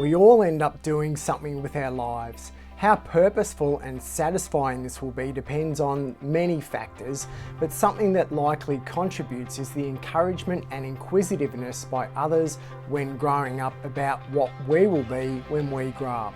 We all end up doing something with our lives. How purposeful and satisfying this will be depends on many factors, but something that likely contributes is the encouragement and inquisitiveness by others when growing up about what we will be when we grow up.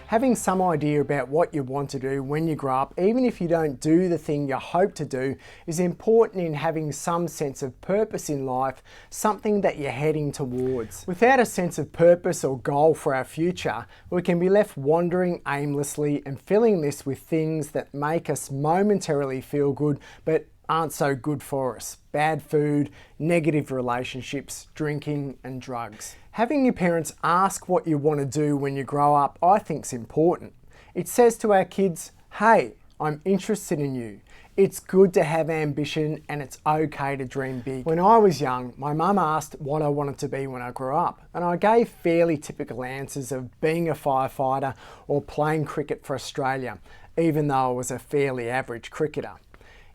Having some idea about what you want to do when you grow up, even if you don't do the thing you hope to do, is important in having some sense of purpose in life, something that you're heading towards. Without a sense of purpose or goal for our future, we can be left wandering aimlessly and filling this with things that make us momentarily feel good, but aren't so good for us. Bad food, negative relationships, drinking and drugs. Having your parents ask what you want to do when you grow up, I think is important. It says to our kids, hey, I'm interested in you. It's good to have ambition and it's okay to dream big. When I was young, my mum asked what I wanted to be when I grew up, and I gave fairly typical answers of being a firefighter or playing cricket for Australia, even though I was a fairly average cricketer.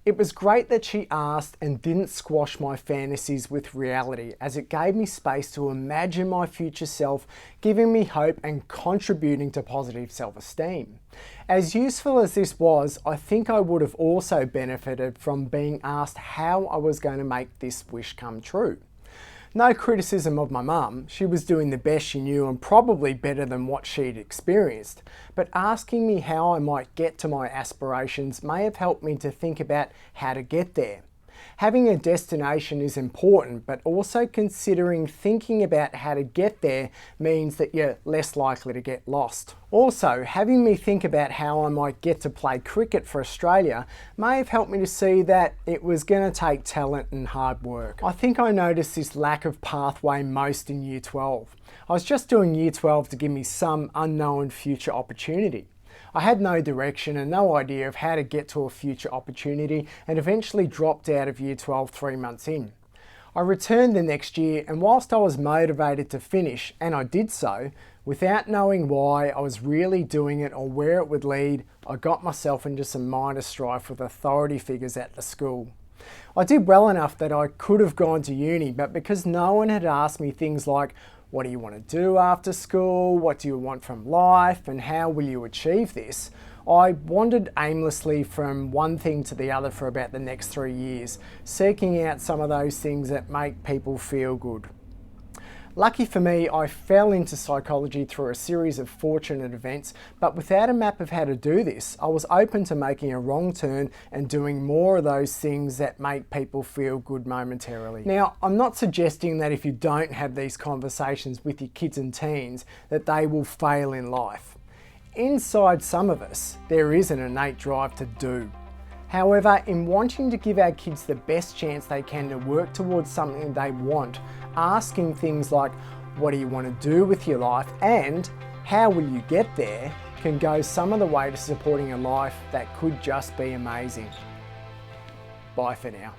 It was great that she asked and didn't squash my fantasies with reality, as it gave me space to imagine my future self, giving me hope and contributing to positive self-esteem. As useful as this was, I think I would have also benefited from being asked how I was going to make this wish come true. No criticism of my mum, she was doing the best she knew and probably better than what she'd experienced, but asking me how I might get to my aspirations may have helped me to think about how to get there. Having a destination is important, but also considering thinking about how to get there means that you're less likely to get lost. Also, having me think about how I might get to play cricket for Australia may have helped me to see that it was going to take talent and hard work. I think I noticed this lack of pathway most in Year 12. I was just doing Year 12 to give me some unknown future opportunity. I had no direction and no idea of how to get to a future opportunity, and eventually dropped out of Year 12 3 months in. I returned the next year, and whilst I was motivated to finish, and I did so, without knowing why I was really doing it or where it would lead, I got myself into some minor strife with authority figures at the school. I did well enough that I could have gone to uni, but because no one had asked me things like, what do you want to do after school? What do you want from life? And how will you achieve this? I wandered aimlessly from one thing to the other for about the next 3 years, seeking out some of those things that make people feel good. Lucky for me, I fell into psychology through a series of fortunate events, but without a map of how to do this, I was open to making a wrong turn and doing more of those things that make people feel good momentarily. Now, I'm not suggesting that if you don't have these conversations with your kids and teens, that they will fail in life. Inside some of us, there is an innate drive to do. However, in wanting to give our kids the best chance they can to work towards something they want, asking things like, what do you want to do with your life and how will you get there, can go some of the way to supporting a life that could just be amazing. Bye for now.